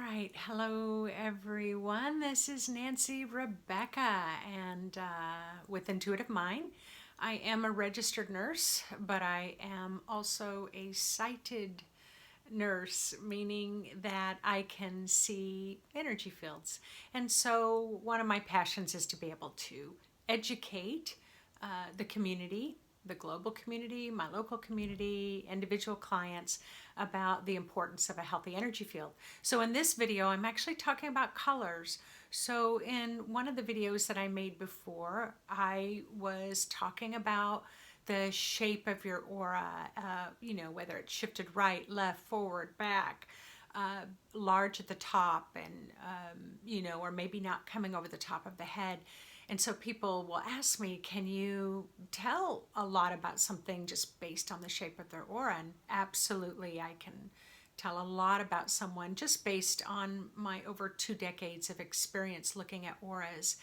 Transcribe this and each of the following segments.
right, hello everyone. This is Nancy Rebecca, and with Intuitive Mind, I am a registered nurse, but I am also a sighted nurse, meaning that I can see energy fields. And so, one of my passions is to be able to educate the community, the global community, my local community, individual clients about the importance of a healthy energy field. So in this video, I'm actually talking about colors. So in one of the videos that I made before, I was talking about the shape of your aura, whether it's shifted right, left, forward, back, large at the top, and, or maybe not coming over the top of the head. And so people will ask me, can you tell a lot about something just based on the shape of their aura? And absolutely, I can tell a lot about someone just based on my over 2 decades of experience looking at auras.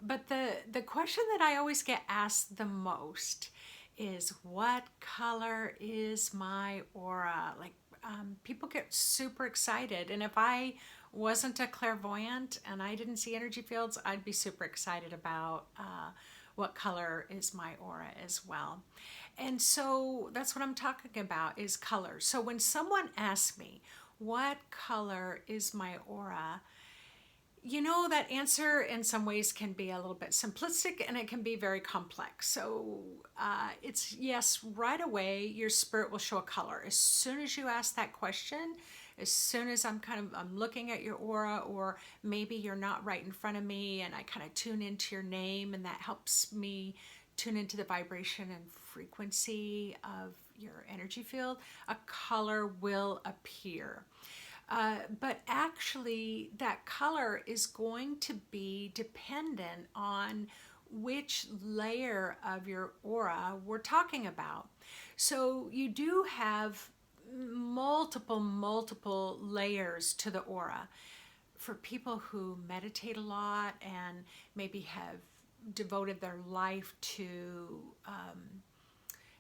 But the question that I always get asked the most is, what color is my aura? People get super excited. And if I wasn't a clairvoyant and I didn't see energy fields, I'd be super excited about what color is my aura as well. And so that's what I'm talking about, is color. So when someone asks me, what color is my aura? That answer in some ways can be a little bit simplistic and it can be very complex. So it's yes, right away, your spirit will show a color. As soon as you ask that question, as soon as I'm looking at your aura, or maybe you're not right in front of me and I kind of tune into your name, and that helps me tune into the vibration and frequency of your energy field, a color will appear. But actually, that color is going to be dependent on which layer of your aura we're talking about. So you do have multiple layers to the aura. For people who meditate a lot and maybe have devoted their life to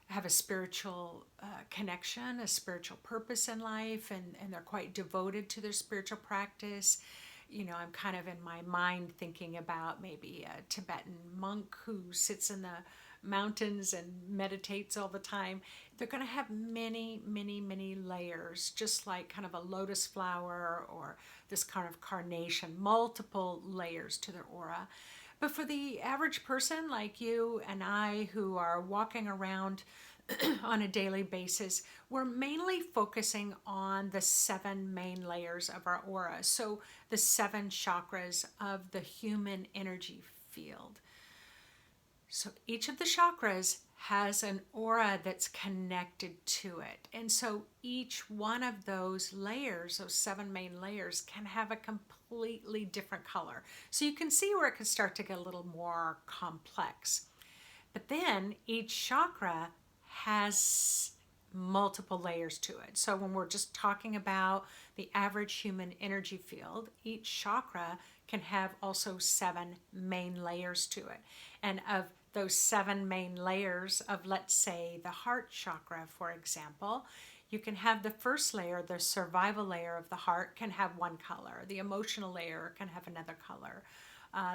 have a spiritual connection, a spiritual purpose in life, and they're quite devoted to their spiritual practice. I'm kind of in my mind thinking about maybe a Tibetan monk who sits in the mountains and meditates all the time. They're going to have many layers, just like kind of a lotus flower or this kind of carnation, multiple layers to their aura. But for the average person like you and I, who are walking around on a daily basis, we're mainly focusing on the 7 main layers of our aura. So the 7 chakras of the human energy field. So each of the chakras has an aura that's connected to it. And so each one of those layers, those 7 main layers, can have a completely different color. So you can see where it could start to get a little more complex. But then each chakra has multiple layers to it. So when we're just talking about the average human energy field, each chakra can have also 7 main layers to it. And of those 7 main layers of, let's say, the heart chakra, for example, you can have the first layer, the survival layer of the heart, can have one color. The emotional layer can have another color.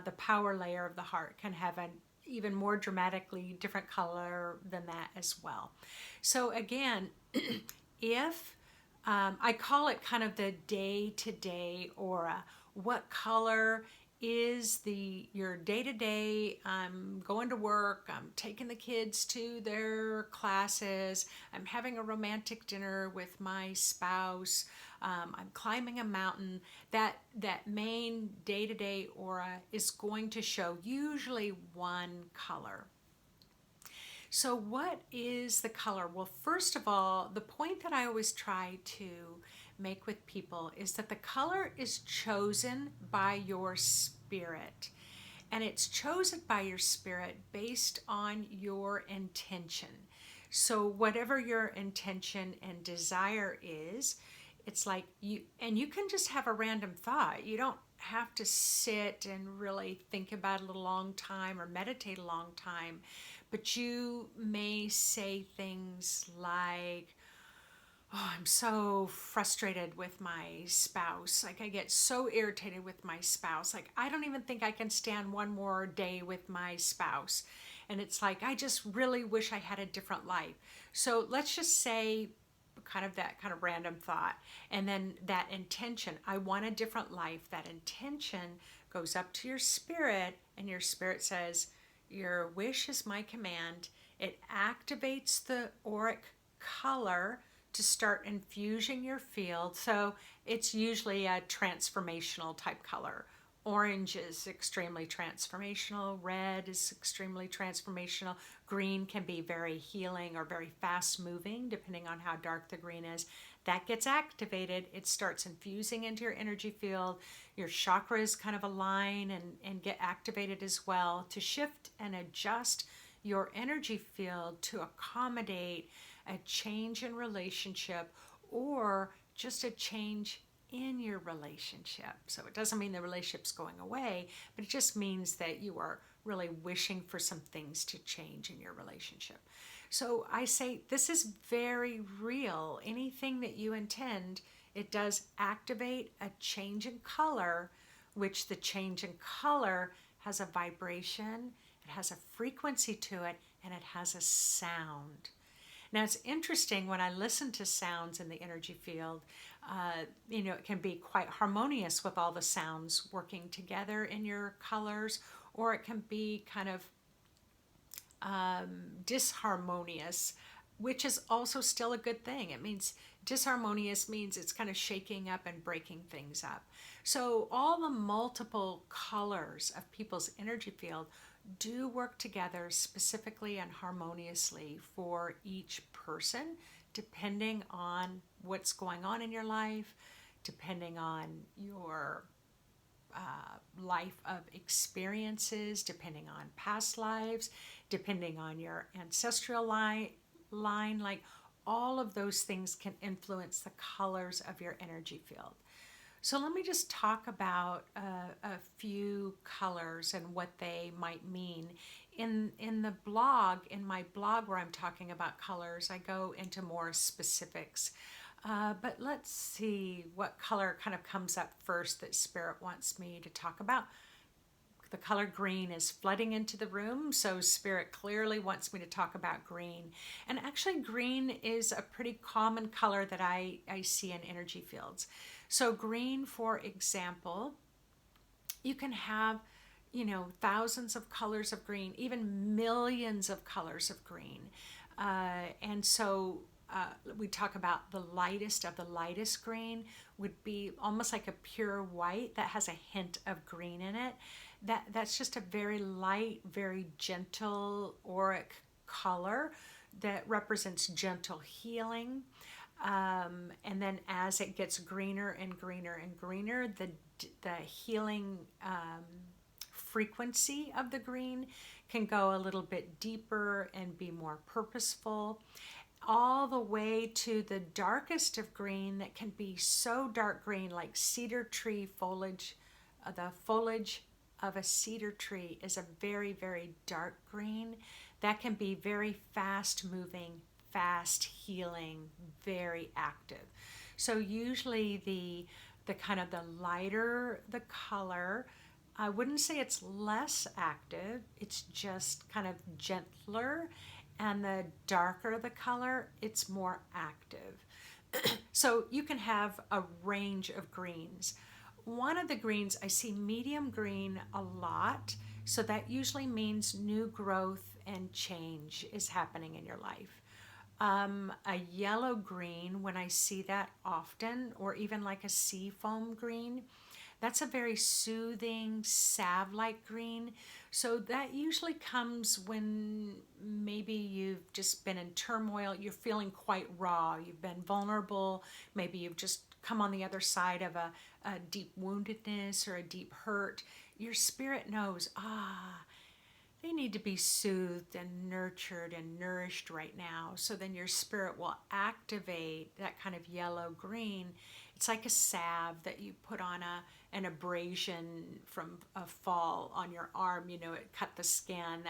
The power layer of the heart can have an even more dramatically different color than that as well. So again, if I call it kind of the day-to-day aura, what color is your day-to-day? I'm going to work, I'm taking the kids to their classes, I'm having a romantic dinner with my spouse, I'm climbing a mountain. That main day-to-day aura is going to show usually one color. So what is the color? Well, first of all, the point that I always try to make with people is that the color is chosen by your spirit. And it's chosen by your spirit based on your intention. So whatever your intention and desire is, it's like you can just have a random thought. You don't have to sit and really think about it a long time or meditate a long time. But you may say things like, oh, I'm so frustrated with my spouse. Like, I get so irritated with my spouse. Like, I don't even think I can stand one more day with my spouse. And it's like, I just really wish I had a different life. So let's just say, kind of that kind of random thought. And then that intention, I want a different life. That intention goes up to your spirit, and your spirit says, your wish is my command. It activates the auric color to start infusing your field. So it's usually a transformational type color. Orange is extremely transformational. Red is extremely transformational. Green can be very healing or very fast moving, depending on how dark the green is. That gets activated. It starts infusing into your energy field. Your chakras kind of align and get activated as well to shift and adjust your energy field to accommodate a change in relationship or just a change in your relationship. So it doesn't mean the relationship's going away, but it just means that you are really wishing for some things to change in your relationship. So I say this is very real. Anything that you intend, it does activate a change in color, which the change in color has a vibration, it has a frequency to it, and it has a sound. Now, it's interesting when I listen to sounds in the energy field, it can be quite harmonious with all the sounds working together in your colors, or it can be kind of disharmonious, which is also still a good thing. It means disharmonious means it's kind of shaking up and breaking things up. So, all the multiple colors of people's energy field do work together specifically and harmoniously for each person, depending on what's going on in your life, depending on your life of experiences, depending on past lives, depending on your ancestral line. Like, all of those things can influence the colors of your energy field. So let me just talk about a few colors and what they might mean. In my blog where I'm talking about colors, I go into more specifics. But let's see what color kind of comes up first that Spirit wants me to talk about. The color green is flooding into the room, so Spirit clearly wants me to talk about green. And actually, green is a pretty common color that I see in energy fields. So green, for example, you can have, thousands of colors of green, even millions of colors of green. And so we talk about the lightest of the lightest green would be almost like a pure white that has a hint of green in it. That's just a very light, very gentle auric color that represents gentle healing. And then as it gets greener and greener and greener, the healing frequency of the green can go a little bit deeper and be more purposeful, all the way to the darkest of green that can be so dark green, like cedar tree foliage. The foliage of a cedar tree is a very, very dark green that can be very fast moving, fast healing, very active. So usually the kind of the lighter the color, I wouldn't say it's less active, it's just kind of gentler, and the darker the color, it's more active. So you can have a range of greens. One of the greens, I see medium green a lot, so that usually means new growth and change is happening in your life. A yellow green, when I see that often, or even like a sea foam green, that's a very soothing, salve-like green. So that usually comes when maybe you've just been in turmoil, you're feeling quite raw, you've been vulnerable, maybe you've just come on the other side of a deep woundedness or a deep hurt. Your spirit knows, they need to be soothed and nurtured and nourished right now. So then your spirit will activate that kind of yellow green. It's like a salve that you put on an abrasion from a fall on your arm. It cut the skin,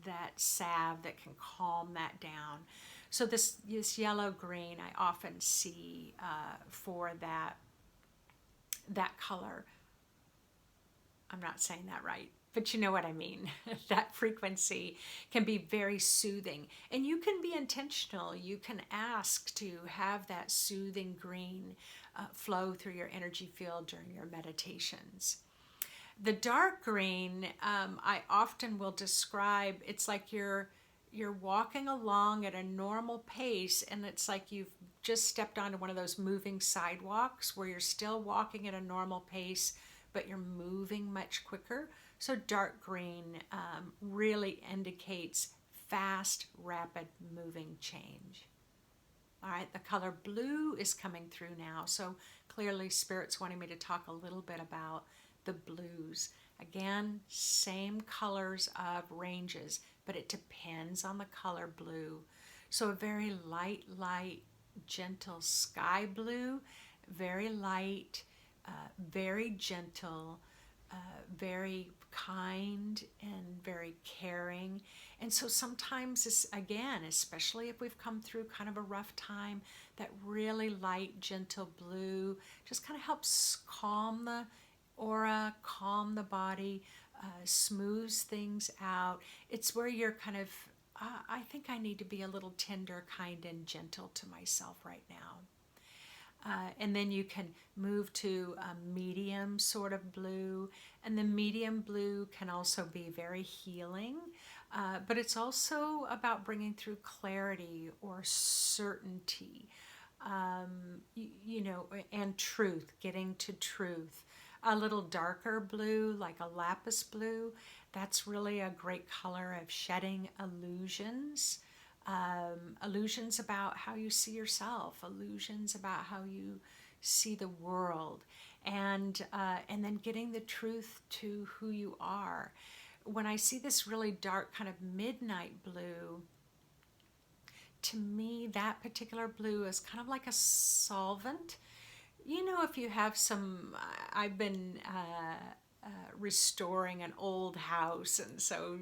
that salve that can calm that down. So this yellow green I often see for that color. I'm not saying that right, but you know what I mean. That frequency can be very soothing, and you can be intentional. You can ask to have that soothing green flow through your energy field during your meditations. The dark green, I often will describe, it's like you're walking along at a normal pace, and it's like you've just stepped onto one of those moving sidewalks where you're still walking at a normal pace, but you're moving much quicker. So dark green really indicates fast, rapid moving change. All right, the color blue is coming through now. So clearly Spirit's wanting me to talk a little bit about the blues. Again, same colors of ranges, but it depends on the color blue. So a very light, gentle sky blue, very light, very gentle, very kind and very caring. And so sometimes, again, especially if we've come through kind of a rough time, that really light, gentle blue just kind of helps calm the aura, calm the body, smooths things out. It's where you're kind of, I think I need to be a little tender, kind, and gentle to myself right now. And then you can move to a medium sort of blue. And the medium blue can also be very healing, but it's also about bringing through clarity or certainty, and truth, getting to truth. A little darker blue, like a lapis blue, that's really a great color of shedding illusions. Illusions about how you see yourself, illusions about how you see the world, and then getting the truth to who you are. When I see this really dark kind of midnight blue, to me that particular blue is kind of like a solvent. You know, if you have some, I've been restoring an old house, and so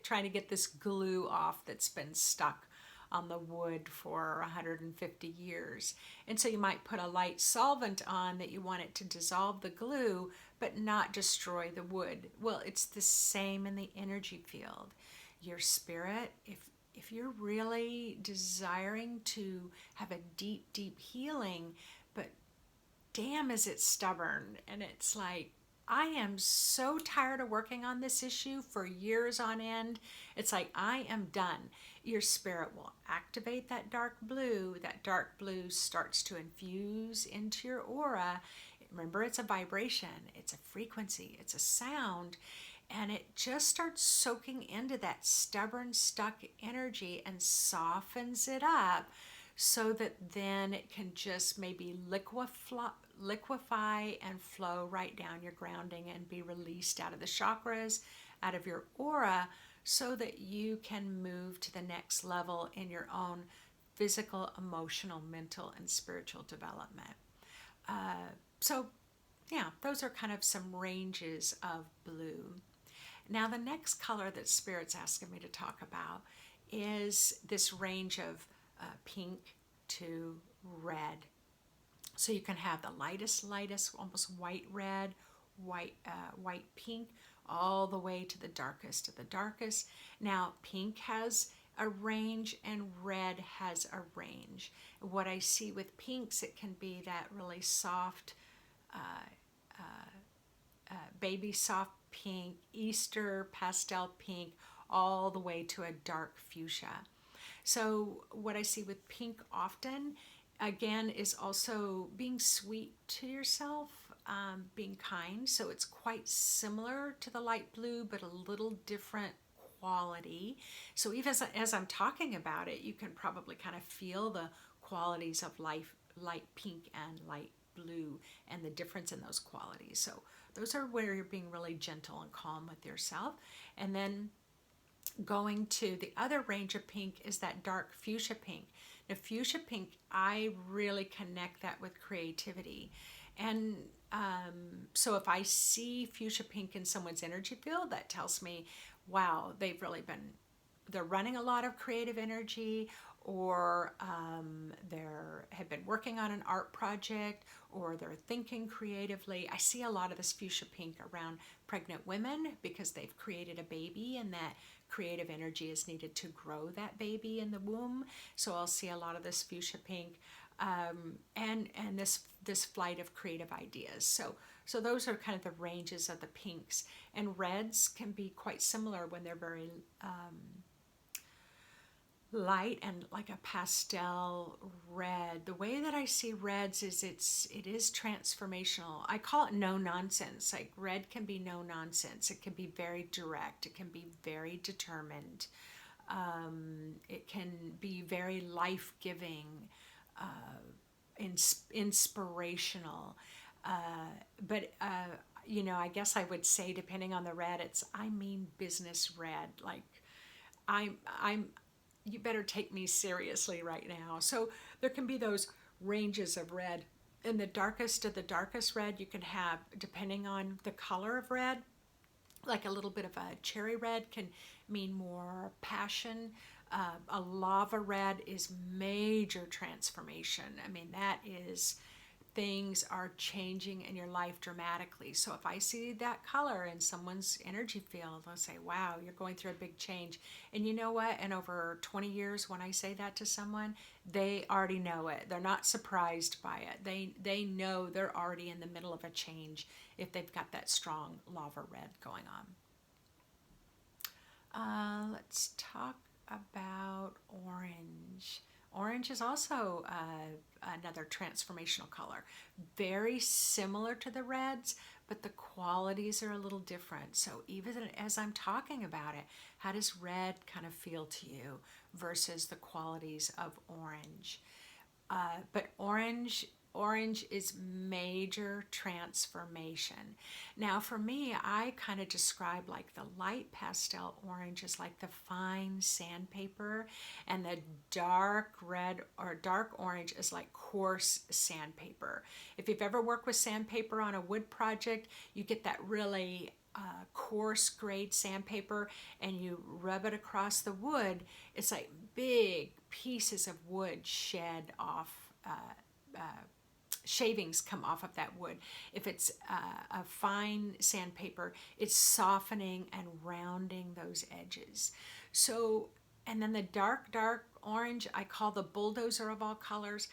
trying to get this glue off that's been stuck on the wood for 150 years. And so you might put a light solvent on that you want it to dissolve the glue, but not destroy the wood. Well, it's the same in the energy field. Your spirit, if you're really desiring to have a deep healing, but damn is it stubborn, and it's like, I am so tired of working on this issue for years on end. It's like, I am done. Your spirit will activate that dark blue. That dark blue starts to infuse into your aura. Remember, it's a vibration, it's a frequency, it's a sound, and it just starts soaking into that stubborn, stuck energy and softens it up so that then it can just maybe liquefy and flow right down your grounding and be released out of the chakras, out of your aura, so that you can move to the next level in your own physical, emotional, mental, and spiritual development. So yeah, those are kind of some ranges of blue. Now the next color that Spirit's asking me to talk about is this range of pink to red. So you can have the lightest, almost white red, white pink, all the way to the darkest of the darkest. Now pink has a range and red has a range. What I see with pinks, it can be that really soft, baby soft pink, Easter pastel pink, all the way to a dark fuchsia. So what I see with pink often, again, is also being sweet to yourself, being kind. So it's quite similar to the light blue, but a little different quality. So even as I'm talking about it, you can probably kind of feel the qualities of light pink and light blue and the difference in those qualities. So those are where you're being really gentle and calm with yourself. And then going to the other range of pink is that dark fuchsia pink. Now fuchsia pink, I really connect that with creativity. And so if I see fuchsia pink in someone's energy field, that tells me, wow, they're running a lot of creative energy, or they have been working on an art project, or they're thinking creatively. I see a lot of this fuchsia pink around pregnant women because they've created a baby, and that creative energy is needed to grow that baby in the womb. So I'll see a lot of this fuchsia pink, and this flight of creative ideas. So those are kind of the ranges of the pinks. And reds can be quite similar when they're very light and like a pastel red. The way that I see reds is it is transformational. I call it no nonsense. Like red can be no nonsense. It can be very direct. It can be very determined. It can be very life-giving, inspirational. But I guess I would say, depending on the red, I mean business red. Like I'm you better take me seriously right now. So there can be those ranges of red. In the darkest of the darkest red, you can have, depending on the color of red, like a little bit of a cherry red can mean more passion. A lava red is major transformation. I mean, that is, things are changing in your life dramatically. So if I see that color in someone's energy field, I'll say, wow, you're going through a big change. And you know what? In over 20 years, when I say that to someone, they already know it. They're not surprised by it. They know they're already in the middle of a change if they've got that strong lava red going on. Let's talk about orange. Orange is also another transformational color. Very similar to the reds, but the qualities are a little different. So even as I'm talking about it, how does red kind of feel to you versus the qualities of orange? But orange is major transformation. Now for me, I kind of describe like the light pastel orange is like the fine sandpaper, and the dark red or dark orange is like coarse sandpaper. If you've ever worked with sandpaper on a wood project, you get that really coarse grade sandpaper and you rub it across the wood. It's like big pieces of wood shed off, shavings come off of that wood. If it's a fine sandpaper, it's softening and rounding those edges. So, and then the dark orange, I call the bulldozer of all colors.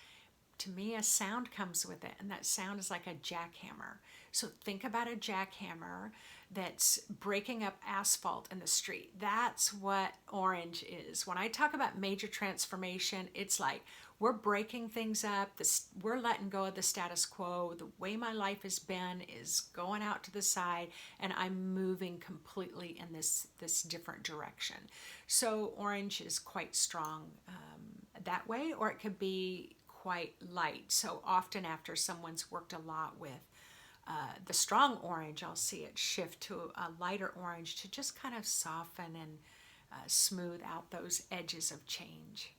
To me, a sound comes with it, and that sound is like a jackhammer. So think about a jackhammer that's breaking up asphalt in the street. That's what orange is. When I talk about major transformation, it's like we're breaking things up. We're letting go of the status quo. The way my life has been is going out to the side, and I'm moving completely in this different direction. So orange is quite strong that way, or it could be quite light. So often after someone's worked a lot with the strong orange, I'll see it shift to a lighter orange to just kind of soften and smooth out those edges of change.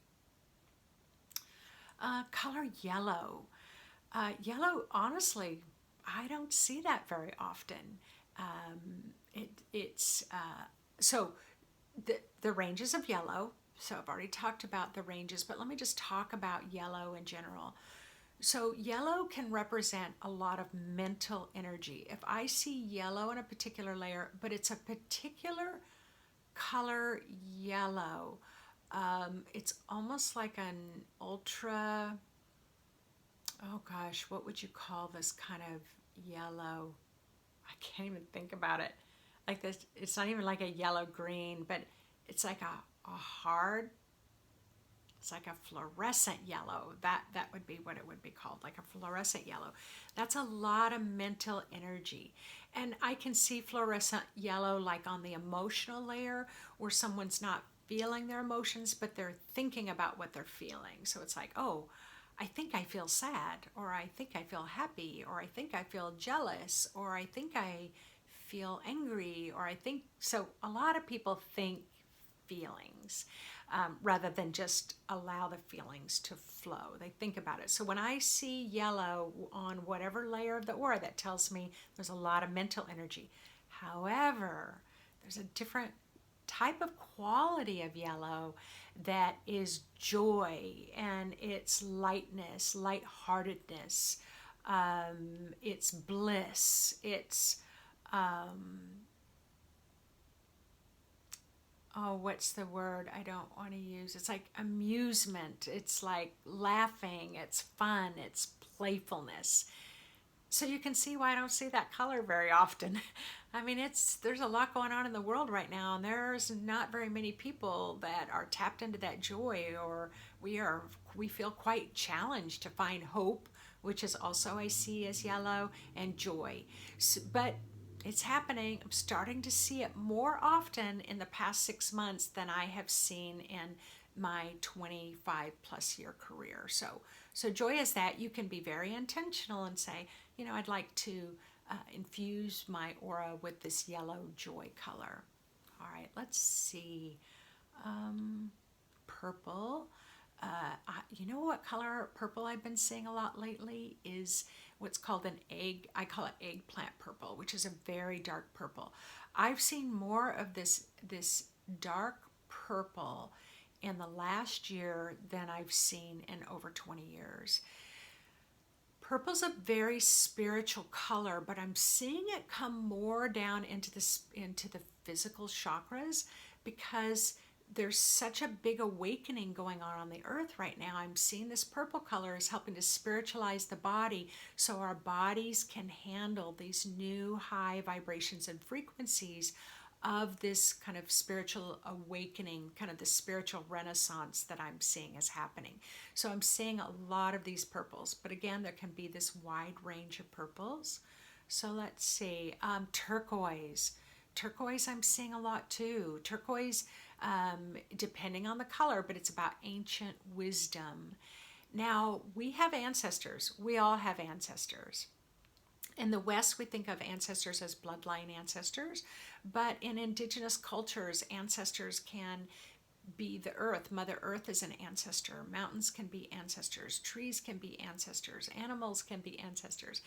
Color yellow. Yellow, honestly, I don't see that very often. So the ranges of yellow. So I've already talked about the ranges, but let me just talk about yellow in general. So yellow can represent a lot of mental energy. If I see yellow in a particular layer, but it's a particular color yellow, it's almost like an ultra, oh gosh, what would you call this kind of yellow? I can't even think about it. Like this, it's not even like a yellow green, but it's like a hard, it's like a fluorescent yellow. That would be what it would be called, like a fluorescent yellow. That's a lot of mental energy. And I can see fluorescent yellow like on the emotional layer where someone's not feeling their emotions, but they're thinking about what they're feeling. So it's like, oh, I think I feel sad, or I think I feel happy, or I think I feel jealous, or I think I feel angry, or I think, so a lot of people think feelings rather than just allow the feelings to flow. They think about it. So when I see yellow on whatever layer of the aura, that tells me there's a lot of mental energy. However, there's a different type of quality of yellow that is joy, and it's lightness, lightheartedness, it's bliss, it's oh, what's the word I don't want to use? It's like amusement, it's like laughing, it's fun, it's playfulness. So you can see why I don't see that color very often. I mean, there's a lot going on in the world right now, and there's not very many people that are tapped into that joy, or we feel quite challenged to find hope, which is also I see as yellow, and joy. So, but it's happening. I'm starting to see it more often in the past 6 months than I have seen in my 25 plus year career. So joy is that you can be very intentional and say, I'd like to infuse my aura with this yellow joy color. All right, let's see. Purple. You know what color purple I've been seeing a lot lately is what's called an egg. I call it eggplant purple, which is a very dark purple. I've seen more of this dark purple in the last year than I've seen in over 20 years. Purple's a very spiritual color, but I'm seeing it come more down into the physical chakras because there's such a big awakening going on the earth right now. I'm seeing this purple color is helping to spiritualize the body so our bodies can handle these new high vibrations and frequencies of this kind of spiritual awakening, kind of the spiritual renaissance that I'm seeing is happening. So I'm seeing a lot of these purples, but again, there can be this wide range of purples. So let's see, turquoise. Turquoise I'm seeing a lot too. Turquoise, depending on the color, but it's about ancient wisdom. Now, we have ancestors. We all have ancestors. In the West, we think of ancestors as bloodline ancestors, but in indigenous cultures, ancestors can be the earth. Mother Earth is an ancestor. Mountains can be ancestors. Trees can be ancestors. Animals can be ancestors.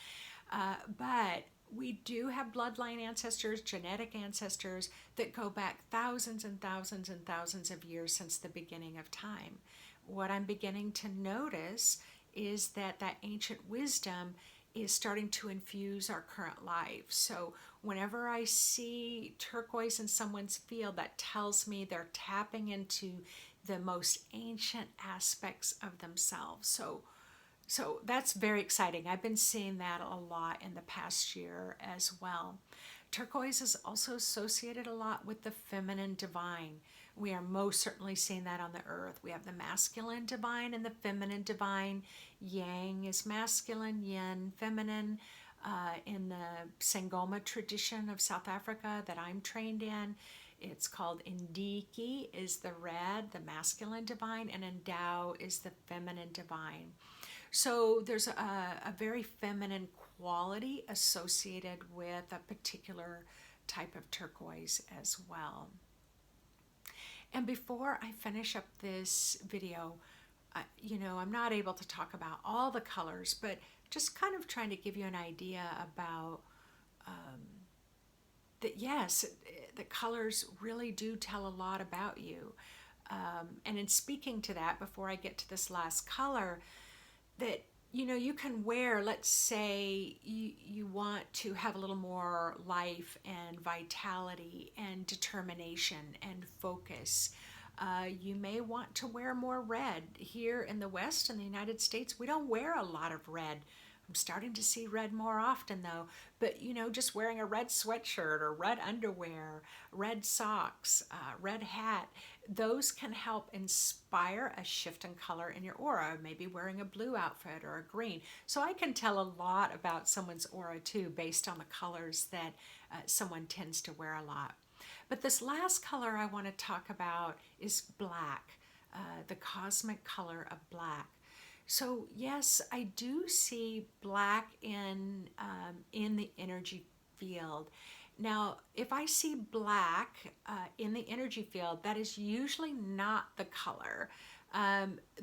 But we do have bloodline ancestors, genetic ancestors that go back thousands and thousands and thousands of years since the beginning of time. What I'm beginning to notice is that ancient wisdom is starting to infuse our current life. So whenever I see turquoise in someone's field, that tells me they're tapping into the most ancient aspects of themselves. So that's very exciting. I've been seeing that a lot in the past year as well. Turquoise is also associated a lot with the feminine divine. We are most certainly seeing that on the earth. We have the masculine divine and the feminine divine. Yang is masculine, yin feminine. In the Sangoma tradition of South Africa that I'm trained in, it's called Indiki is the red, the masculine divine, and Endau is the feminine divine. So there's a very feminine quality associated with a particular type of turquoise as well. And before I finish up this video, I'm not able to talk about all the colors, but just kind of trying to give you an idea about that, yes, the colors really do tell a lot about you. And in speaking to that, before I get to this last color, that you can wear, let's say you want to have a little more life and vitality and determination and focus. You may want to wear more red. Here in the West, in the United States, we don't wear a lot of red. I'm starting to see red more often though, but just wearing a red sweatshirt or red underwear, red socks, red hat, those can help inspire a shift in color in your aura, maybe wearing a blue outfit or a green. So I can tell a lot about someone's aura too based on the colors that someone tends to wear a lot. But this last color I want to talk about is black, the cosmic color of black. So yes, I do see black in the energy field. Now, if I see black in the energy field, that is usually not the color.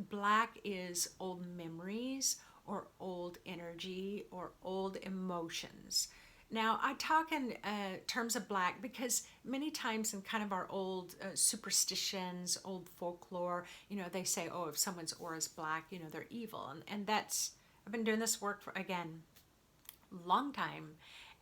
Black is old memories or old energy or old emotions. Now, I talk in terms of black because many times in kind of our old superstitions, old folklore, they say, oh, if someone's aura is black, they're evil. And that's, I've been doing this work for, again, long time,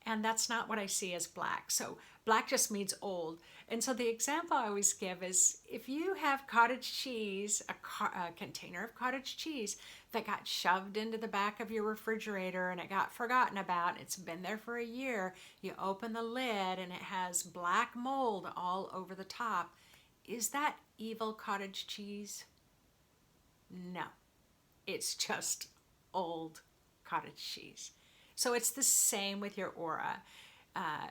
and that's not what I see as black. So black just means old. And so the example I always give is if you have cottage cheese, a container of cottage cheese that got shoved into the back of your refrigerator and it got forgotten about, it's been there for a year, you open the lid and it has black mold all over the top. Is that evil cottage cheese? No, it's just old cottage cheese. So it's the same with your aura.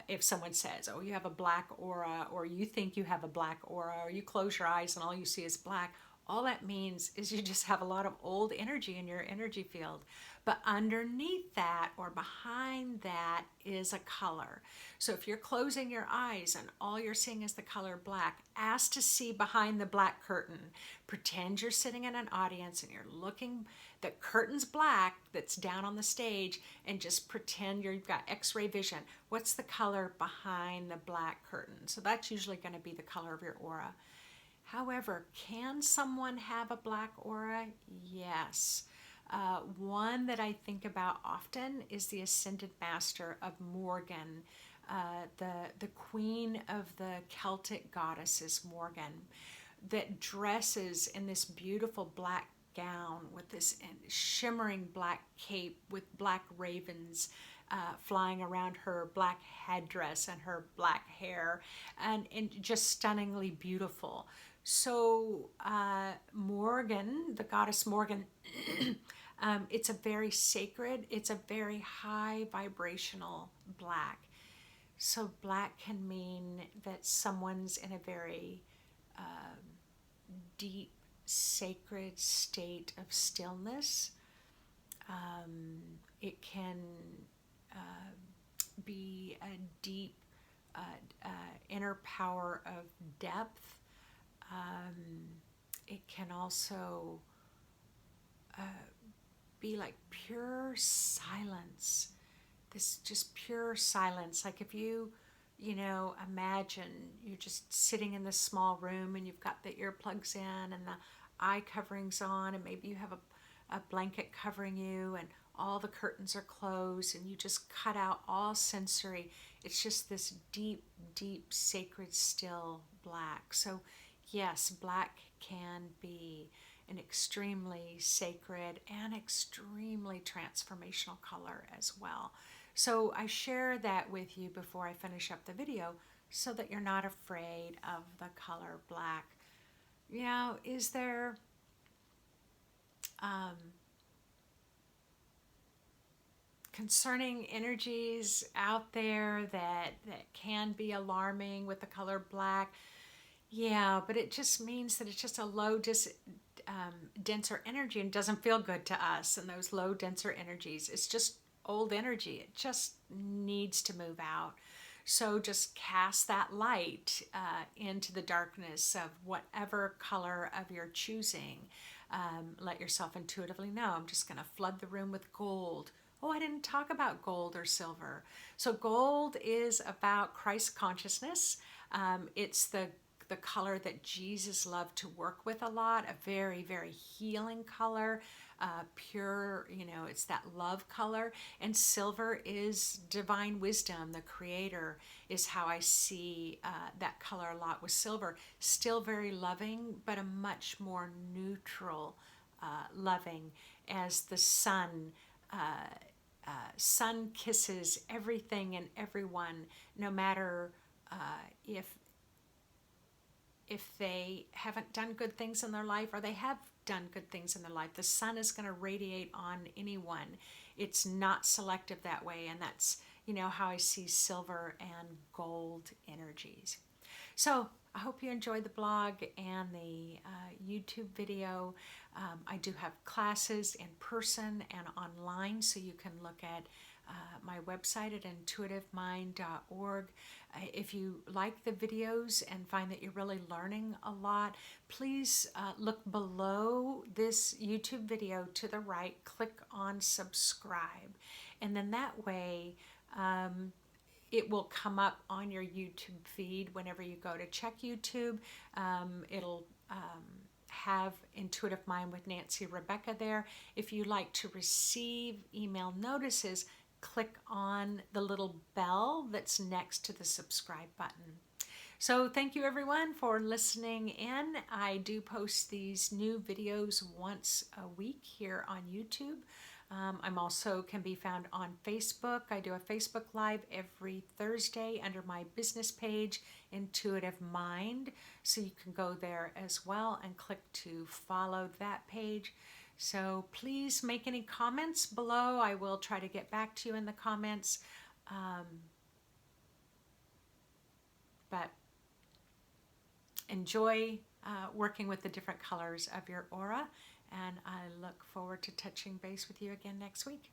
If someone says, oh, you have a black aura, or you think you have a black aura, or you close your eyes and all you see is black, all that means is you just have a lot of old energy in your energy field. But underneath that or behind that is a color. So if you're closing your eyes and all you're seeing is the color black, ask to see behind the black curtain. Pretend you're sitting in an audience and you're looking, the curtain's black that's down on the stage, and just pretend you've got x-ray vision. What's the color behind the black curtain? So that's usually going to be the color of your aura. However, can someone have a black aura? Yes. One that I think about often is the Ascended Master of Morgan. The queen of the Celtic goddesses, Morgan, that dresses in this beautiful black gown with this shimmering black cape with black ravens flying around her, black headdress and her black hair, and just stunningly beautiful. So Morgan, the goddess Morgan, it's a very sacred, it's a very high vibrational black. So black can mean that someone's in a very deep, sacred state of stillness. It can be a deep inner power of depth. It can also be like pure silence, this just pure silence. Like if you imagine you're just sitting in this small room and you've got the earplugs in and the eye coverings on, and maybe you have a blanket covering you and all the curtains are closed and you just cut out all sensory. It's just this deep, deep, sacred, still black. So yes, black can be an extremely sacred and extremely transformational color as well. So I share that with you before I finish up the video so that you're not afraid of the color black. Is there concerning energies out there that can be alarming with the color black? Yeah, but it just means that it's just a low, denser energy and doesn't feel good to us. And those low, denser energies, it's just old energy. It just needs to move out. So just cast that light into the darkness of whatever color of your choosing. Let yourself intuitively know, I'm just going to flood the room with gold. Oh, I didn't talk about gold or silver. So gold is about Christ consciousness. It's the color that Jesus loved to work with a lot, a very, very healing color, pure, it's that love color. And silver is divine wisdom, the creator, is how I see that color a lot with silver. Still very loving, but a much more neutral loving, as the sun. Sun kisses everything and everyone, no matter if they haven't done good things in their life or they have done good things in their life. The sun is going to radiate on anyone. It's not selective that way, and that's how I see silver and gold energies. So I hope you enjoyed the blog and the YouTube video. I do have classes in person and online, so you can look at my website at intuitivemind.org. If you like the videos and find that you're really learning a lot, please look below this YouTube video to the right, click on subscribe. And then that way it will come up on your YouTube feed whenever you go to check YouTube. It'll have Intuitive Mind with Nancy Rebecca there. If you like to receive email notices, click on the little bell that's next to the subscribe button. So thank you everyone for listening in. I do post these new videos once a week here on YouTube. I'm also can be found on Facebook. I do a Facebook Live every Thursday under my business page, Intuitive Mind. So you can go there as well and click to follow that page. So please make any comments below. I will try to get back to you in the comments. But enjoy working with the different colors of your aura, and I look forward to touching base with you again next week.